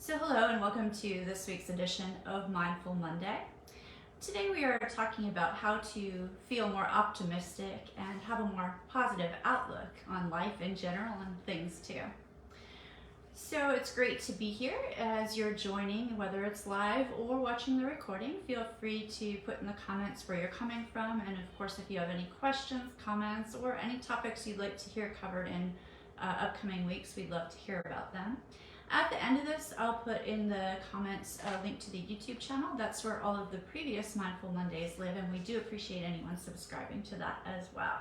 So hello and welcome to this week's edition of Mindful Monday. Today we are talking about how to feel more optimistic and have a more positive outlook on life in general and things too. So it's great to be here as you're joining, whether it's live or watching the recording. Feel free to put in the comments where you're coming from, and of course if you have any questions, comments, or any topics you'd like to hear covered in upcoming weeks, we'd love to hear about them. At the end of this, I'll put in the comments a link to the YouTube channel. That's where all of the previous Mindful Mondays live, and we do appreciate anyone subscribing to that as well.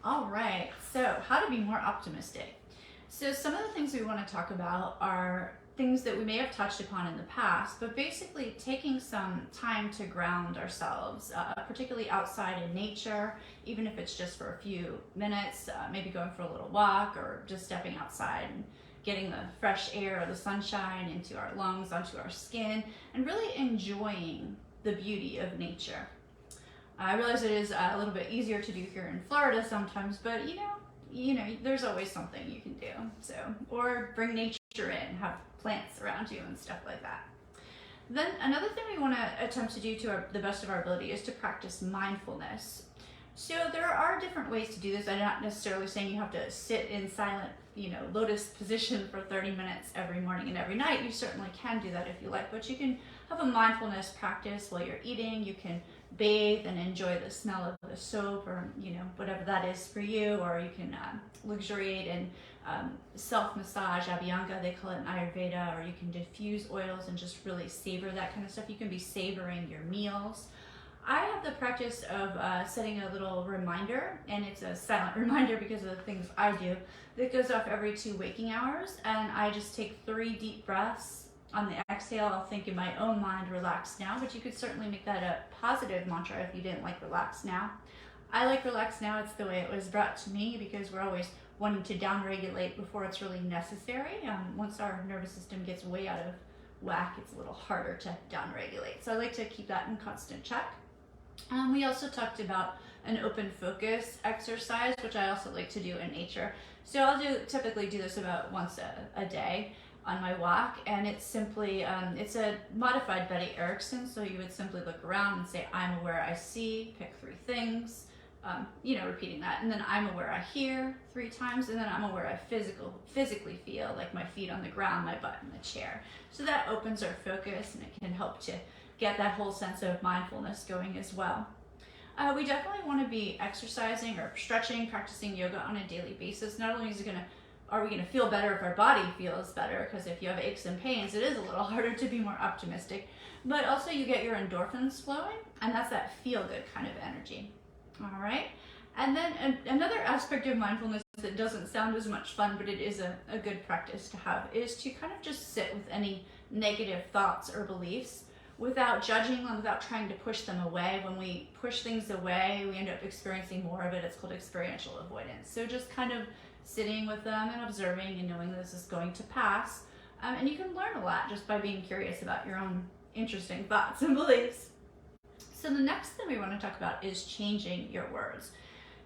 All right, so how to be more optimistic. So some of the things we want to talk about are things that we may have touched upon in the past, but basically taking some time to ground ourselves, particularly outside in nature, even if it's just for a few minutes, maybe going for a little walk or just stepping outside and getting the fresh air or the sunshine into our lungs, onto our skin, and really enjoying the beauty of nature. I realize it is a little bit easier to do here in Florida sometimes, but you know, there's always something you can do. So, or bring nature in, have plants around you and stuff like that. Then another thing we want to attempt to do to the best of our ability is to practice mindfulness. So there are different ways to do this. I'm not necessarily saying you have to sit in silent, lotus position for 30 minutes every morning and every night. You certainly can do that if you like, but you can have a mindfulness practice while you're eating. You can bathe and enjoy the smell of the soap, or whatever that is for you, or you can luxuriate in self-massage, abhyanga they call it in Ayurveda, or you can diffuse oils and just really savor that kind of stuff. You can be savoring your meals. I have the practice of setting a little reminder, and it's a silent reminder because of the things I do, that goes off every 2 waking hours, and I just take 3 deep breaths. On the exhale, I'll think in my own mind, relax now, but you could certainly make that a positive mantra if you didn't like relax now. I like relax now. It's the way it was brought to me because we're always wanting to downregulate before it's really necessary. Once our nervous system gets way out of whack, it's a little harder to downregulate. So I like to keep that in constant check. We also talked about an open focus exercise, which I also like to do in nature. So I'll typically do this about once a day on my walk, and it's simply, it's a modified Betty Erickson, so you would simply look around and say, I'm aware I see, pick 3 things, repeating that, and then I'm aware I hear 3 times, and then I'm aware I physically feel, like my feet on the ground, my butt in the chair. So that opens our focus, and it can help to get that whole sense of mindfulness going as well. We definitely want to be exercising or stretching, practicing yoga on a daily basis. Not only are we going to feel better if our body feels better, because if you have aches and pains, it is a little harder to be more optimistic, but also you get your endorphins flowing, and that's that feel-good kind of energy. All right, and then another aspect of mindfulness that doesn't sound as much fun, but it is a good practice to have, is to kind of just sit with any negative thoughts or beliefs without judging them, without trying to push them away. When we push things away, we end up experiencing more of it. It's called experiential avoidance. So just kind of sitting with them and observing and knowing this is going to pass. And you can learn a lot just by being curious about your own interesting thoughts and beliefs. So the next thing we want to talk about is changing your words.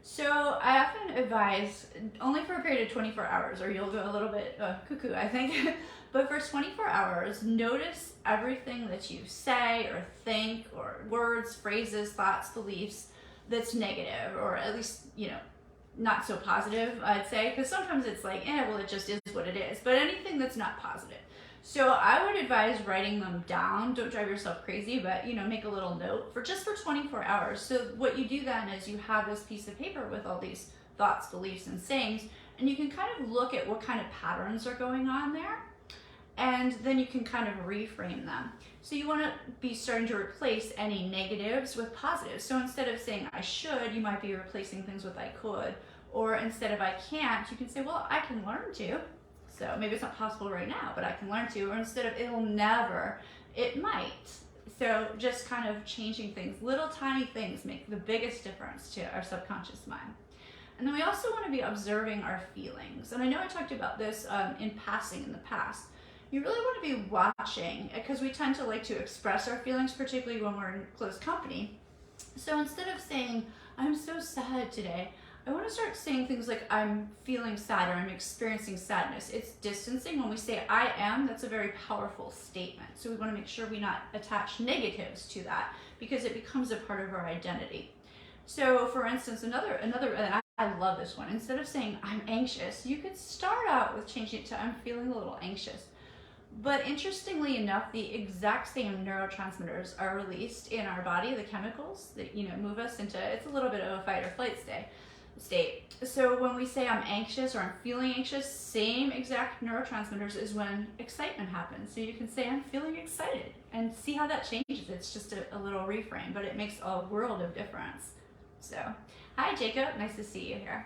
So I often advise only for a period of 24 hours, or you'll go a little bit cuckoo, I think. But for 24 hours, notice everything that you say or think, or words, phrases, thoughts, beliefs that's negative, or at least, not so positive, I'd say, because sometimes it's like, it just is what it is, but anything that's not positive. So I would advise writing them down. Don't drive yourself crazy, but make a little note for 24 hours. So what you do then is you have this piece of paper with all these thoughts, beliefs, and sayings, and you can kind of look at what kind of patterns are going on there, and then you can kind of reframe them. So you want to be starting to replace any negatives with positives. So instead of saying I should, you might be replacing things with I could, or instead of I can't, you can say, well, I can learn to. So maybe it's not possible right now, but I can learn to. Or instead of it'll never, it might. So just kind of changing things. Little tiny things make the biggest difference to our subconscious mind. And then we also want to be observing our feelings. And I know I talked about this in passing in the past. You really want to be watching, because we tend to like to express our feelings, particularly when we're in close company. So instead of saying, I'm so sad today, I want to start saying things like I'm feeling sad or I'm experiencing sadness. It's distancing. When we say I am, that's a very powerful statement. So we want to make sure we not attach negatives to that because it becomes a part of our identity. So for instance, another, and I love this one. Instead of saying I'm anxious, you could start out with changing it to I'm feeling a little anxious. But interestingly enough, the exact same neurotransmitters are released in our body, the chemicals that move us into, it's a little bit of a fight or flight state. So when we say I'm anxious or I'm feeling anxious, same exact neurotransmitters is when excitement happens. So you can say I'm feeling excited and see how that changes. It's just a little reframe, but it makes a world of difference. So, hi Jacob, nice to see you here.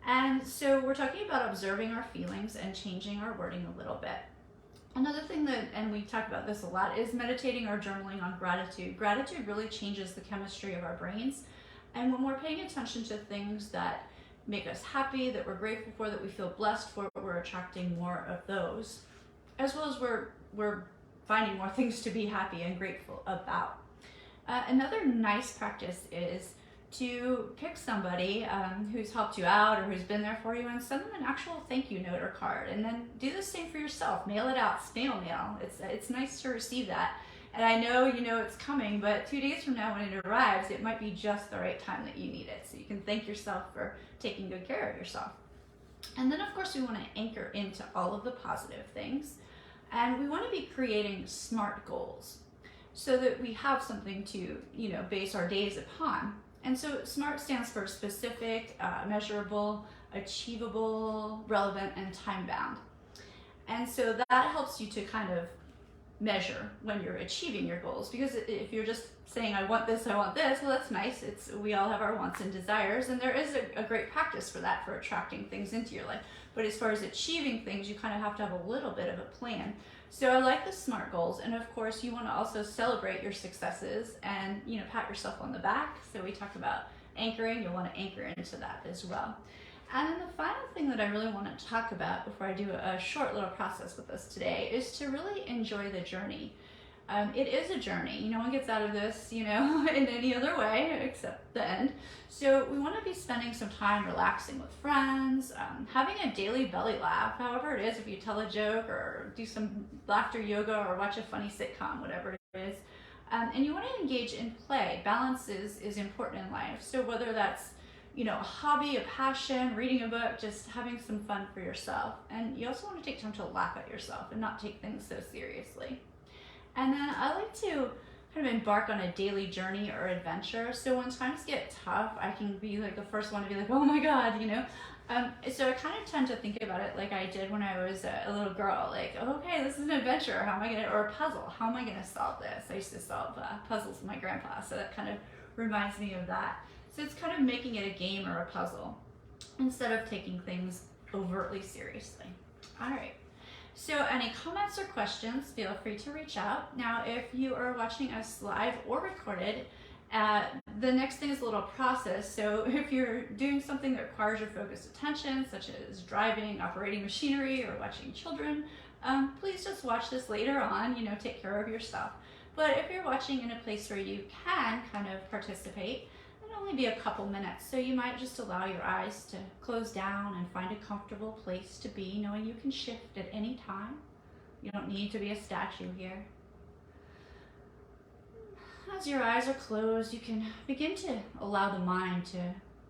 And so we're talking about observing our feelings and changing our wording a little bit. Another thing that, and we talk about this a lot, is meditating or journaling on gratitude. Gratitude really changes the chemistry of our brains. And when we're paying attention to things that make us happy, that we're grateful for, that we feel blessed for, we're attracting more of those, as well as we're finding more things to be happy and grateful about. Another nice practice is to pick somebody who's helped you out or who's been there for you and send them an actual thank you note or card, and then do the same for yourself. Mail it out, snail mail. It's nice to receive that. And I know it's coming, but 2 days from now when it arrives, it might be just the right time that you need it. So you can thank yourself for taking good care of yourself. And then of course we want to anchor into all of the positive things. And we want to be creating SMART goals so that we have something to, base our days upon. And so SMART stands for specific, measurable, achievable, relevant, and time-bound. And so that helps you to kind of measure when you're achieving your goals, because if you're just saying I want this, well that's nice. We all have our wants and desires, and there is a great practice for that, for attracting things into your life. But as far as achieving things, you kind of have to have a little bit of a plan. So I like the SMART goals, and of course you want to also celebrate your successes and pat yourself on the back. So we talk about anchoring. You'll want to anchor into that as well. And then the final thing that I really want to talk about before I do a short little process with us today is to really enjoy the journey. It is a journey. No one gets out of this, in any other way except the end. So we want to be spending some time relaxing with friends, having a daily belly laugh, however it is, if you tell a joke or do some laughter yoga or watch a funny sitcom, whatever it is. And you want to engage in play. Balance is important in life. So whether that's a hobby, a passion, reading a book, just having some fun for yourself. And you also want to take time to laugh at yourself and not take things so seriously. And then I like to kind of embark on a daily journey or adventure. So when times get tough, I can be like the first one to be like, oh my God, So I kind of tend to think about it like I did when I was a little girl, like, okay, this is an adventure. How am I going to, or a puzzle, how am I going to solve this? I used to solve puzzles with my grandpa, so that kind of reminds me of that. So it's kind of making it a game or a puzzle instead of taking things overtly seriously. All right. So any comments or questions, feel free to reach out. Now, if you are watching us live or recorded, the next thing is a little process. So if you're doing something that requires your focused attention, such as driving, operating machinery, or watching children, please just watch this later on, take care of yourself. But if you're watching in a place where you can kind of participate, it'll only be a couple minutes. So you might just allow your eyes to close down and find a comfortable place to be, knowing you can shift at any time. You don't need to be a statue here. As your eyes are closed, you can begin to allow the mind to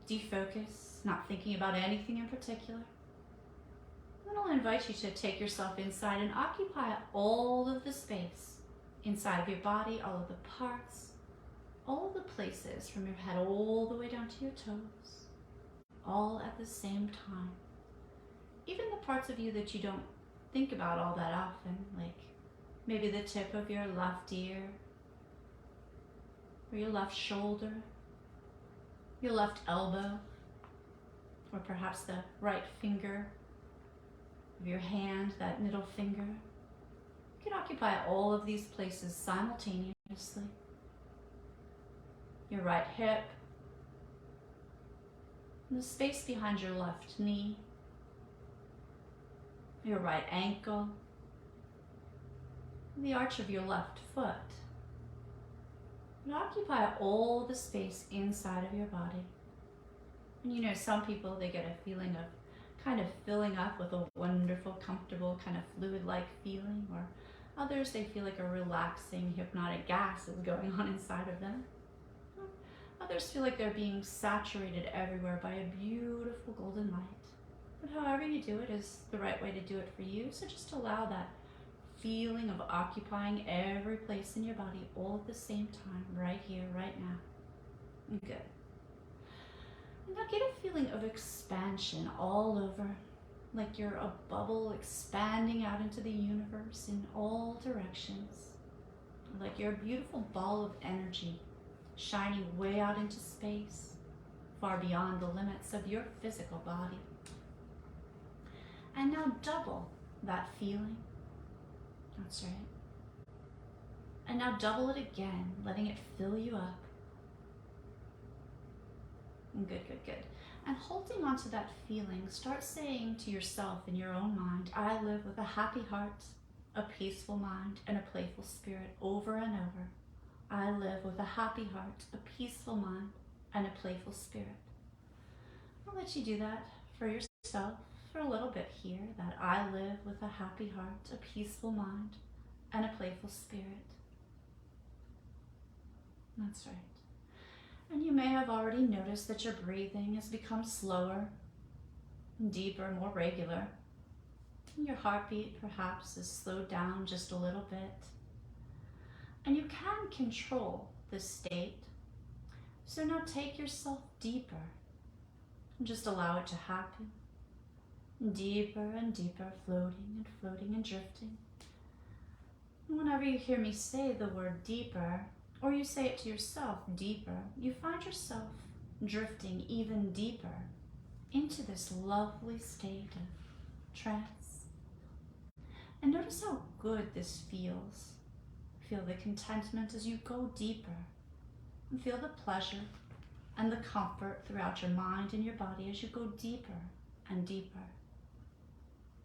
defocus, not thinking about anything in particular. Then I'll invite you to take yourself inside and occupy all of the space inside of your body, all of the parts, all of the places from your head all the way down to your toes, all at the same time. Even the parts of you that you don't think about all that often, like maybe the tip of your left ear, or your left shoulder, your left elbow, or perhaps the right finger of your hand, that middle finger. You can occupy all of these places simultaneously. Your right hip, and the space behind your left knee, your right ankle, and the arch of your left foot. And occupy all the space inside of your body. And you know, some people, they get a feeling of kind of filling up with a wonderful, comfortable, kind of fluid-like feeling, or others, they feel like a relaxing, hypnotic gas is going on inside of them. Others feel like they're being saturated everywhere by a beautiful golden light. But however you do it is the right way to do it for you, so just allow that feeling of occupying every place in your body all at the same time, right here, right now. Good. And now get a feeling of expansion all over, like you're a bubble expanding out into the universe in all directions, like you're a beautiful ball of energy shining way out into space, far beyond the limits of your physical body. And now double that feeling. That's right. And now double it again, letting it fill you up. Good, good, good. And holding on to that feeling, start saying to yourself in your own mind, I live with a happy heart, a peaceful mind, and a playful spirit, over and over. I live with a happy heart, a peaceful mind, and a playful spirit. I'll let you do that for yourself for a little bit here, that I live with a happy heart, a peaceful mind, and a playful spirit. That's right. And you may have already noticed that your breathing has become slower, deeper, more regular. And your heartbeat perhaps has slowed down just a little bit. And you can control this state. So now take yourself deeper and just allow it to happen. Deeper and deeper, floating and drifting. And whenever you hear me say the word deeper, or you say it to yourself, deeper, you find yourself drifting even deeper into this lovely state of trance. And notice how good this feels. Feel the contentment as you go deeper, and feel the pleasure and the comfort throughout your mind and your body as you go deeper and deeper.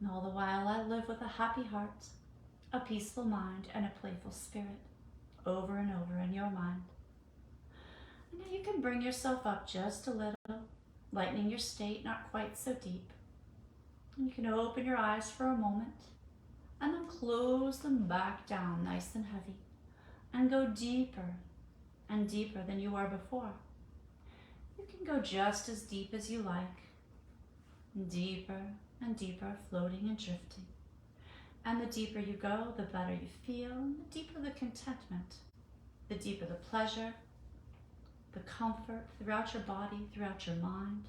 And all the while, I live with a happy heart, a peaceful mind, and a playful spirit, over and over in your mind. And now you can bring yourself up just a little, lightening your state, not quite so deep. And you can open your eyes for a moment, and then close them back down nice and heavy, and go deeper and deeper than you were before. You can go just as deep as you like, deeper and deeper, floating and drifting. And the deeper you go, the better you feel, and the deeper the contentment, the deeper the pleasure, the comfort throughout your body, throughout your mind.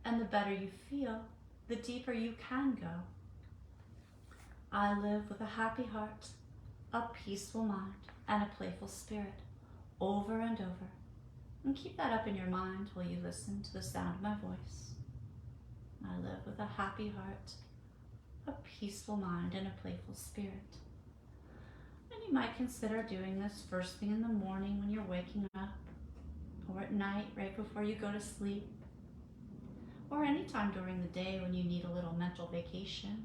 And the better you feel, the deeper you can go. I live with a happy heart, a peaceful mind, and a playful spirit, over and over. And keep that up in your mind while you listen to the sound of my voice. I live with a happy heart, a peaceful mind, and a playful spirit. And you might consider doing this first thing in the morning when you're waking up, or at night right before you go to sleep, or anytime during the day when you need a little mental vacation,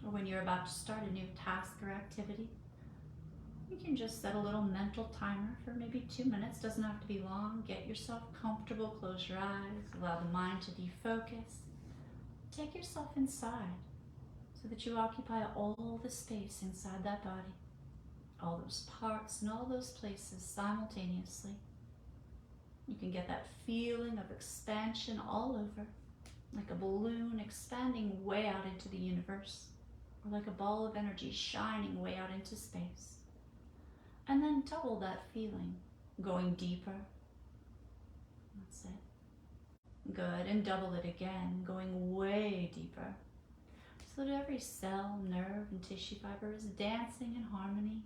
or when you're about to start a new task or activity. You can just set a little mental timer for maybe 2 minutes, doesn't have to be long. Get yourself comfortable, close your eyes, allow the mind to defocus. Take yourself inside so that you occupy all the space inside that body, all those parts and all those places simultaneously. You can get that feeling of expansion all over, like a balloon expanding way out into the universe, or like a ball of energy shining way out into space. And then double that feeling, going deeper. That's it. Good, and double it again, going way deeper, so that every cell, nerve, and tissue fiber is dancing in harmony.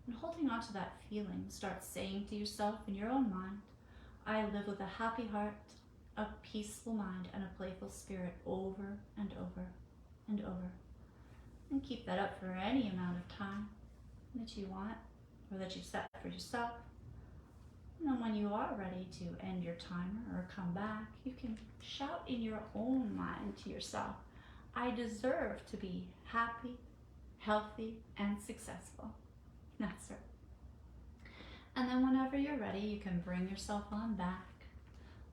And holding on to that feeling, start saying to yourself in your own mind, I live with a happy heart, a peaceful mind, and a playful spirit, over and over and over. And keep that up for any amount of time that you want, or that you've set for yourself. And then when you are ready to end your timer or come back, you can shout in your own mind to yourself, I deserve to be happy, healthy, and successful. That's right. And then whenever you're ready, you can bring yourself on back,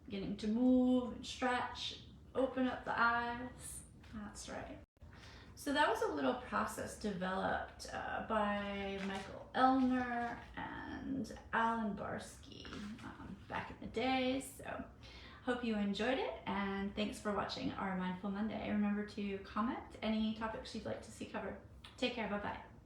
getting to move and stretch, open up the eyes. That's right. So that was a little process developed by Michael Elner and Alan Barsky back in the day. So hope you enjoyed it, and thanks for watching our Mindful Monday. Remember to comment any topics you'd like to see covered. Take care, bye-bye.